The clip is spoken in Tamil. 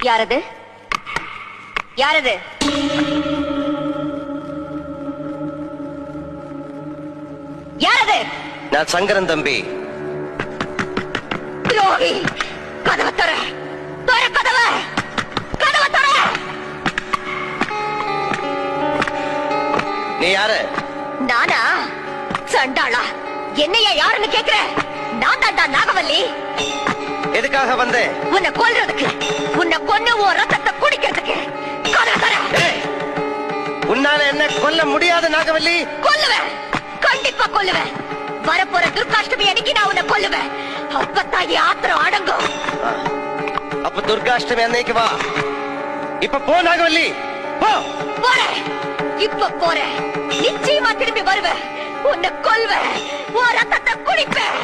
யாரது? யாரது? யாரது? நான் சங்கரன் தம்பி. துரோகி! கதவை தர! தர கதவை! கதவை தர! நீ யாரு? நானா? சண்டாளா! என்னையா யாருன்னு கேக்குற? நான் தாண்டா நாகவல்லி. எதுக்காக வந்தேன்? உன்னை கொல்றதுக்கு, உன்னை கொன்னு உன் ரத்தத்தை குடிக்கிறதுக்கு. கதவை தர! உன்னால என்ன கொல்ல முடியாது நாகவல்லி. கொல்லுவேன், கண்டிப்பா கொல்லுவேன். வரப்போற துர்காஷ்டமி அன்னைக்கு நான் உன்னை கொல்லுவேன். அப்பத்தான் என் ஆத்திரம் அடங்கும். அப்ப துர்காஷ்டமி அன்னைக்கு வா. இப்ப போ நாகவல்லி, போ. போறேன், இப்ப போறேன். நிச்சயமா திரும்பி வருவேன். உன்னை கொல்வேன், உன் ரத்தத்தை குடிப்பேன்.